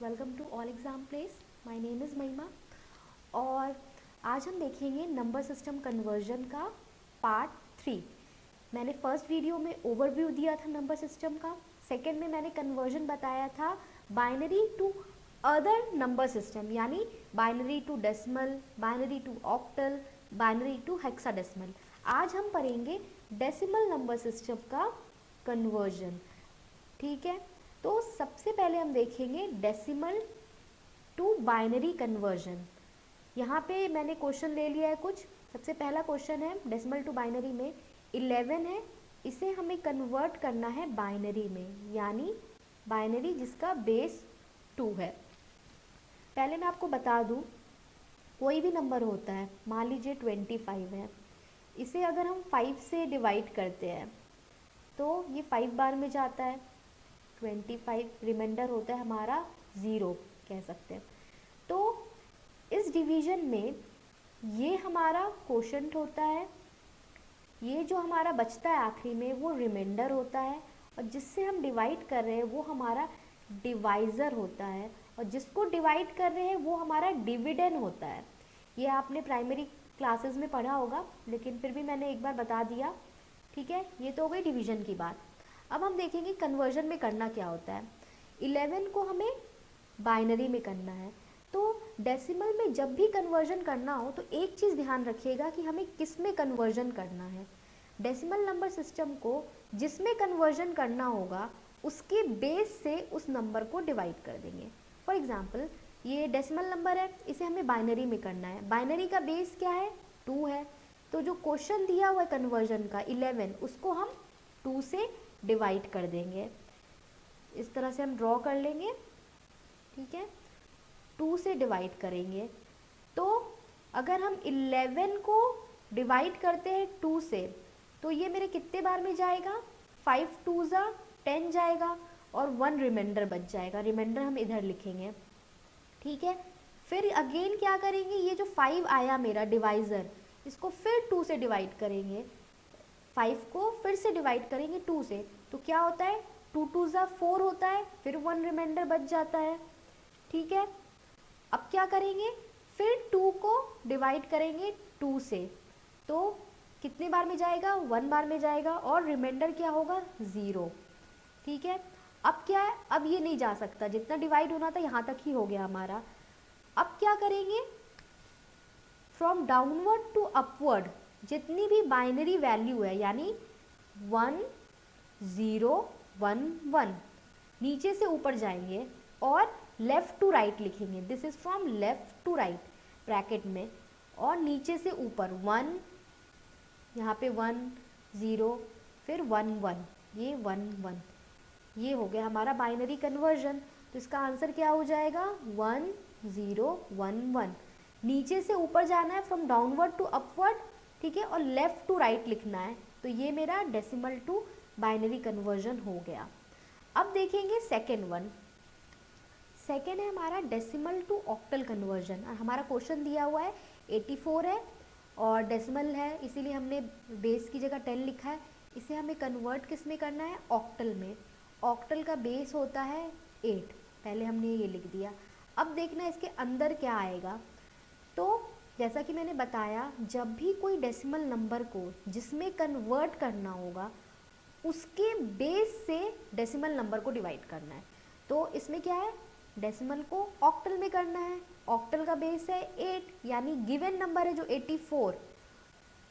Welcome to all exam place. My name is Mahima और आज हम देखेंगे नंबर सिस्टम कन्वर्जन का पार्ट 3। मैंने फर्स्ट वीडियो में ओवरव्यू दिया था नंबर सिस्टम का। सेकंड में मैंने कन्वर्जन बताया था binary to other number system, यानी binary to decimal, binary to octal, binary to hexadecimal. आज हम पढ़ेंगे डेसिमल नंबर सिस्टम का कन्वर्जन। ठीक है, तो सबसे पहले हम देखेंगे डेसिमल टू बाइनरी कन्वर्जन। यहाँ पे मैंने क्वेश्चन ले लिया है कुछ। सबसे पहला क्वेश्चन है डेसिमल टू बाइनरी में 11 है, इसे हमें कन्वर्ट करना है बाइनरी में, यानी बाइनरी जिसका बेस 2 है। पहले मैं आपको बता दूँ, कोई भी नंबर होता है, मान लीजिए 25 है, इसे अगर हम 5 से डिवाइड करते हैं तो ये 5 बार में जाता है, 25 रिमाइंडर होता है हमारा 0 कह सकते हैं। तो इस डिवीजन में ये हमारा क्वोशंट होता है, ये जो हमारा बचता है आखिरी में वो रिमाइंडर होता है, और जिससे हम डिवाइड कर रहे हैं वो हमारा डिवाइज़र होता है, और जिसको डिवाइड कर रहे हैं वो हमारा डिविडेंड होता है। ये आपने प्राइमरी क्लासेस में पढ़ा होगा, लेकिन फिर भी मैंने एक बार बता दिया। ठीक है, ये तो हो गई डिवीजन की बात। अब हम देखेंगे कन्वर्जन में करना क्या होता है। 11 को हमें बाइनरी में करना है, तो डेसिमल में जब भी कन्वर्जन करना हो तो एक चीज़ ध्यान रखिएगा कि हमें किस में कन्वर्जन करना है। डेसिमल नंबर सिस्टम को जिसमें कन्वर्जन करना होगा उसके बेस से उस नंबर को डिवाइड कर देंगे। फॉर एग्जाम्पल, ये डेसिमल नंबर है, इसे हमें बाइनरी में करना है। बाइनरी का बेस क्या है? 2 है। तो जो क्वेश्चन दिया हुआ है कन्वर्जन का 11, उसको हम 2 से डिवाइड कर देंगे। इस तरह से हम ड्रॉ कर लेंगे। ठीक है, 2 से डिवाइड करेंगे। तो अगर हम 11 को डिवाइड करते हैं 2 से, तो ये मेरे कितने बार में जाएगा? 5 2 ज़ा 10 जाएगा, और 1 रिमाइंडर बच जाएगा। रिमाइंडर हम इधर लिखेंगे। ठीक है, फिर अगेन क्या करेंगे, ये जो 5 आया मेरा डिवाइज़र, इसको फिर 2 से डिवाइड करेंगे। 5 को फिर से डिवाइड करेंगे 2 से, तो क्या होता है? 2 2 ज़ा 4 होता है, फिर 1 रिमाइंडर बच जाता है। ठीक है, अब क्या करेंगे, फिर 2 को डिवाइड करेंगे 2 से, तो कितने बार में जाएगा? 1 बार में जाएगा, और रिमाइंडर क्या होगा? 0। ठीक है, अब क्या है, अब ये नहीं जा सकता, जितना डिवाइड होना था यहाँ तक ही हो गया हमारा। अब क्या करेंगे, फ्रॉम डाउनवर्ड टू अपवर्ड जितनी भी बाइनरी वैल्यू है, यानी 1 0 1 1, नीचे से ऊपर जाएंगे और लेफ़्ट टू राइट लिखेंगे। This is from left to right bracket में, और नीचे से ऊपर 1, यहाँ पे 1 0, फिर 1 1, ये 1 1, ये हो गया हमारा बाइनरी कन्वर्जन। तो इसका आंसर क्या हो जाएगा? 1 0 1 1। नीचे से ऊपर जाना है, फ्रॉम डाउनवर्ड टू अपवर्ड। ठीक है, और लेफ़्ट टू राइट लिखना है। तो ये मेरा डेसिमल टू बाइनरी कन्वर्जन हो गया। अब देखेंगे सेकेंड वन। सेकेंड है हमारा डेसिमल टू ऑक्टल कन्वर्जन। और हमारा क्वेश्चन दिया हुआ है 84 है, और डेसिमल है इसीलिए हमने बेस की जगह 10 लिखा है। इसे हमें कन्वर्ट किस में करना है? ऑक्टल में। ऑक्टल का बेस होता है 8, पहले हमने ये लिख दिया। अब देखना इसके अंदर क्या आएगा। तो जैसा कि मैंने बताया, जब भी कोई डेसिमल नंबर को जिसमें कन्वर्ट करना होगा उसके बेस से डेसिमल नंबर को डिवाइड करना है। तो इसमें क्या है, डेसिमल को ऑक्टल में करना है। ऑक्टल का बेस है 8, यानी गिवन नंबर है जो 84,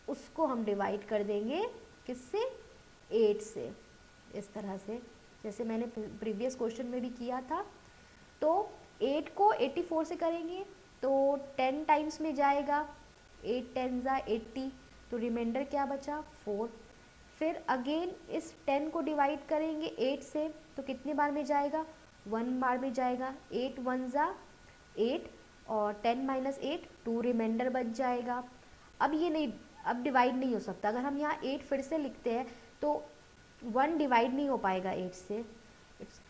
उसको हम डिवाइड कर देंगे किससे? 8 से। इस तरह से जैसे मैंने प्रीवियस क्वेश्चन में भी किया था। तो 8 को 84 से करेंगे तो 10 टाइम्स में जाएगा, 8 10 ज़ा 80, तो रिमाइंडर क्या बचा? 4। फिर अगेन इस 10 को डिवाइड करेंगे 8 से, तो कितने बार में जाएगा? 1 बार में जाएगा। 8 1 ज़ा 8, और 10 माइनस 8 2, रिमाइंडर बच जाएगा। अब ये नहीं, अब डिवाइड नहीं हो सकता। अगर हम यहाँ 8 फिर से लिखते हैं तो 1 डिवाइड नहीं हो पाएगा 8 से।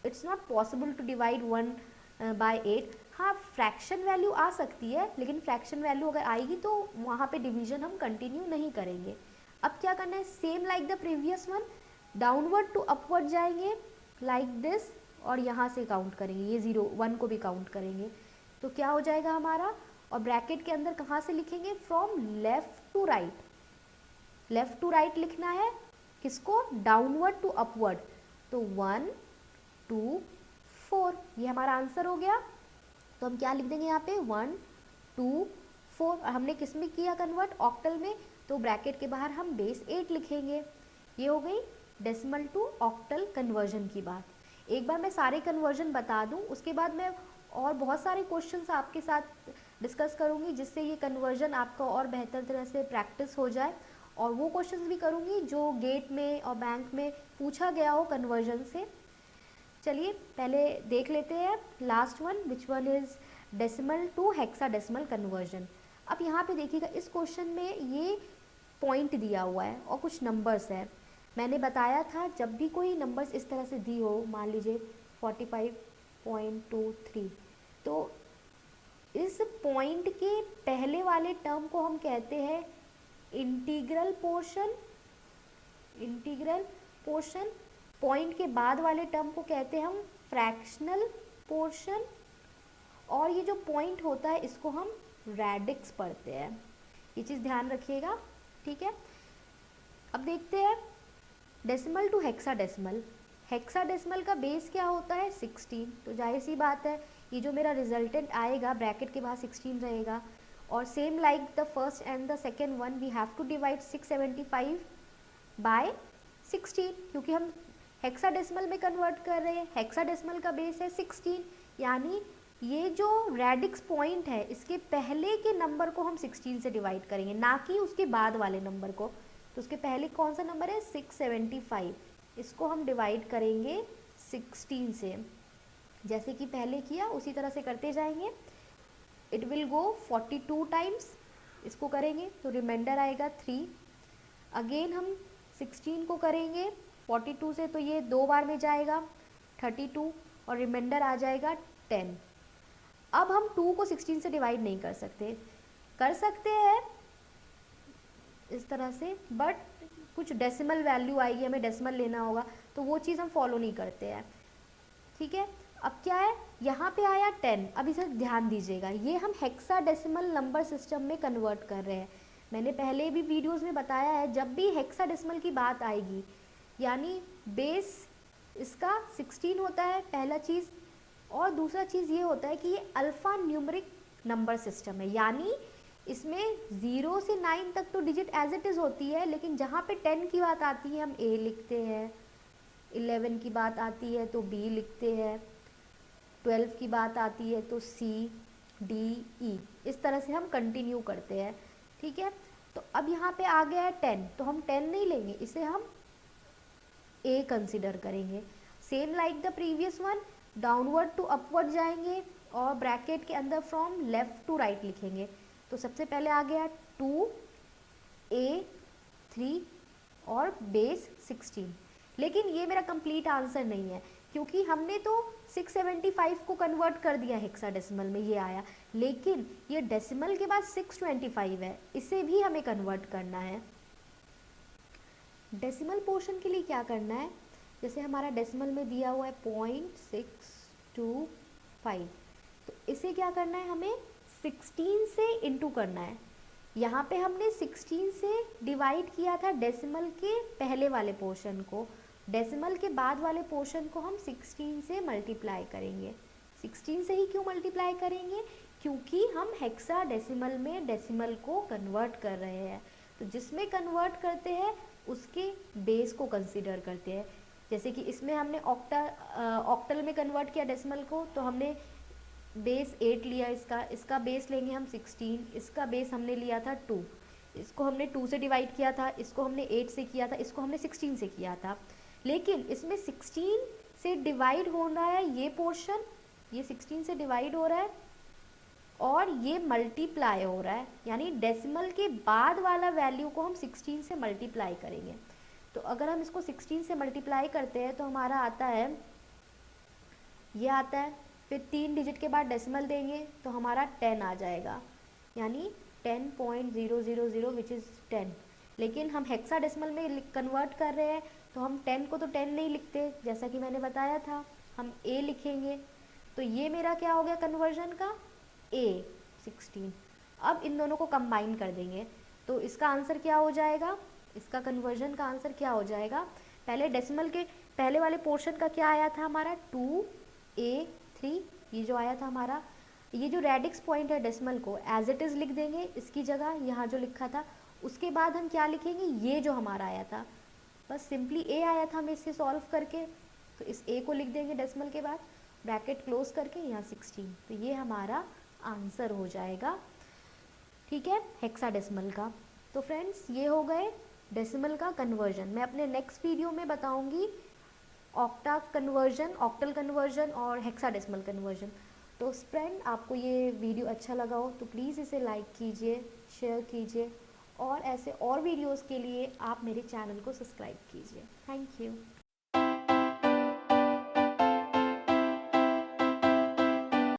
It's not possible to divide 1 by 8। हाँ, फ्रैक्शन वैल्यू आ सकती है, लेकिन फ्रैक्शन वैल्यू अगर आएगी तो वहाँ पे डिवीजन हम कंटिन्यू नहीं करेंगे। अब क्या करना है, same like the previous one, downward to upward जाएंगे लाइक दिस, और यहाँ से काउंट करेंगे, ये 0 1 को भी काउंट करेंगे, तो क्या हो जाएगा हमारा। और ब्रैकेट के अंदर कहाँ से लिखेंगे, from left to right, left to right लिखना है किसको, डाउनवर्ड टू अपवर्ड, तो 1 2 4, ये हमारा आंसर हो गया। तो हम क्या लिख देंगे यहाँ पे 1 2 4, और हमने किस में किया कन्वर्ट, ऑक्टल में, तो ब्रैकेट के बाहर हम बेस 8 लिखेंगे। ये हो गई डेसिमल टू ऑक्टल कन्वर्जन की बात। एक बार मैं सारे कन्वर्जन बता दूं, उसके बाद मैं और बहुत सारे क्वेश्चंस आपके साथ डिस्कस करूंगी, जिससे ये कन्वर्जन आपका और बेहतर तरह से प्रैक्टिस हो जाए, और वो क्वेश्चंस भी करूंगी जो गेट में और बैंक में पूछा गया हो कन्वर्जन से। चलिए पहले देख लेते हैं last one, which one is decimal to hexadecimal conversion. अब यहाँ पे देखिएगा इस क्वेश्चन में ये पॉइंट दिया हुआ है और कुछ नंबर्स है। मैंने बताया था जब भी कोई नंबर्स इस तरह से दी हो, मान लीजिए 45.23, तो इस पॉइंट के पहले वाले टर्म को हम कहते हैं integral portion, integral portion, point के बाद वाले टर्म को कहते हैं हम फ्रैक्शनल पोर्शन, और ये जो पॉइंट होता है इसको हम रेडिक्स पढ़ते हैं, ये चीज़ ध्यान रखिएगा, ठीक है। अब देखते हैं डेसिमल टू हेक्साडेसिमल। हेक्साडेसिमल का बेस क्या होता है 16, तो जाहिर सी बात है ये जो मेरा रिजल्टेंट आएगा ब्रैकेट के बाहर 16 रहेगा, और same like the first and the second one we have to divide 675 by 16, क्योंकि हम हेक्साडेसिमल में कन्वर्ट कर रहे हैं, हेक्साडेसिमल का बेस है 16, यानी ये जो रेडिक्स पॉइंट है इसके पहले के नंबर को हम 16 से डिवाइड करेंगे, ना कि उसके बाद वाले नंबर को। तो उसके पहले कौन सा नंबर है 675, इसको हम डिवाइड करेंगे 16 से, जैसे कि पहले किया उसी तरह से करते जाएंगे। इट विल गो 42 टाइम्स, इसको करेंगे तो रिमाइंडर आएगा 3। अगेन हम 16 को करेंगे 42 से, तो ये 2 बार में जाएगा 32, और रिमाइंडर आ जाएगा 10। अब हम 2 को 16 से डिवाइड नहीं कर सकते, कर सकते हैं इस तरह से, बट कुछ डेसिमल वैल्यू आएगी, हमें डेसिमल लेना होगा, तो वो चीज़ हम फॉलो नहीं करते हैं, ठीक है। अब क्या है, यहाँ पे आया 10, अब इसे ध्यान दीजिएगा, ये हम हेक्साडेसिमल नंबर सिस्टम में कन्वर्ट कर रहे हैं। मैंने पहले भी वीडियोस में बताया है, जब भी हेक्साडेसिमल की बात आएगी, यानी बेस इसका 16 होता है पहला चीज़, और दूसरा चीज़ ये होता है कि ये अल्फ़ा न्यूमरिक नंबर सिस्टम है, यानी इसमें 0 से 9 तक तो डिजिट एज इट इज़ होती है, लेकिन जहाँ पे 10 की बात आती है हम A लिखते हैं, 11 की बात आती है तो B लिखते हैं, 12 की बात आती है तो C D E, इस तरह से हम कंटिन्यू करते हैं, ठीक है। तो अब यहाँ पे आ गया है 10, तो हम 10 नहीं लेंगे, इसे हम A कंसिडर करेंगे। Same like the previous one, downward to upward जाएंगे और ब्रैकेट के अंदर फ्रॉम लेफ्ट टू राइट लिखेंगे। तो सबसे पहले आ गया 2 A 3 और बेस 16, लेकिन ये मेरा कंप्लीट आंसर नहीं है, क्योंकि हमने तो 675 को कन्वर्ट कर दिया हेक्साडेसिमल में, ये आया, लेकिन ये डेसिमल के बाद 625 है, इसे भी हमें कन्वर्ट करना है। डेसिमल पोर्शन के लिए क्या करना है, जैसे हमारा डेसिमल में दिया हुआ है 0.625, तो इसे क्या करना है, हमें 16 से इंटू करना है। यहाँ पे हमने 16 से डिवाइड किया था डेसिमल के पहले वाले पोर्शन को, डेसिमल के बाद वाले पोर्शन को हम 16 से मल्टीप्लाई करेंगे। 16 से ही क्यों मल्टीप्लाई करेंगे, क्योंकि हम हेक्साडेसिमल में डेसिमल को कन्वर्ट कर रहे हैं, तो जिसमें कन्वर्ट करते हैं उसके बेस को कंसीडर करते हैं। जैसे कि इसमें हमने ऑक्टल में कन्वर्ट किया डेसिमल को, तो हमने बेस 8 लिया, इसका बेस लेंगे हम 16, इसका बेस हमने लिया था 2, इसको हमने 2 से डिवाइड किया था, इसको हमने 8 से किया था, इसको हमने 16 से किया था, लेकिन इसमें 16 से डिवाइड हो रहा है ये पोर्शन, ये 16 से डिवाइड हो रहा है और ये मल्टीप्लाई हो रहा है, यानी डेसिमल के बाद वाला वैल्यू को हम 16 से मल्टीप्लाई करेंगे। तो अगर हम इसको 16 से मल्टीप्लाई करते हैं तो हमारा आता है, ये आता है, फिर 3 डिजिट के बाद डेसिमल देंगे तो हमारा 10 आ जाएगा, यानी 10.000 विच इज़ 10। लेकिन हम हेक्साडेसिमल में कन्वर्ट कर रहे हैं, तो हम 10 को तो 10 नहीं लिखते, जैसा कि मैंने बताया था, हम a लिखेंगे, तो ये मेरा क्या हो गया कन्वर्जन का a 16। अब इन दोनों को कंबाइन कर देंगे, तो इसका आंसर क्या हो जाएगा, इसका कन्वर्जन का आंसर क्या हो जाएगा, पहले डेसिमल के पहले वाले पोर्शन का क्या आया था हमारा 2a3, ये जो आया था हमारा, ये जो रेडिक्स पॉइंट है डेसिमल को एज इट इज़ लिख देंगे इसकी जगह, यहाँ जो लिखा था। उसके बाद हम क्या लिखेंगे, ये जो हमारा आया था, बस सिंपली a आया था हमें इससे सॉल्व करके, तो इस a को लिख देंगे डेसिमल के बाद, ब्रैकेट क्लोज करके यहाँ 16, तो ये हमारा आंसर हो जाएगा, ठीक है, हेक्साडेसिमल का। तो फ्रेंड्स ये हो गए डेसिमल का कन्वर्जन। मैं अपने नेक्स्ट वीडियो में बताऊंगी ऑक्टा कन्वर्जन, ऑक्टल कन्वर्जन और हेक्साडेसिमल कन्वर्जन। तो फ्रेंड आपको ये वीडियो अच्छा लगा हो तो प्लीज़ इसे लाइक कीजिए, शेयर कीजिए, और ऐसे और वीडियोस के लिए आप मेरे चैनल को सब्सक्राइब कीजिए। Thank you.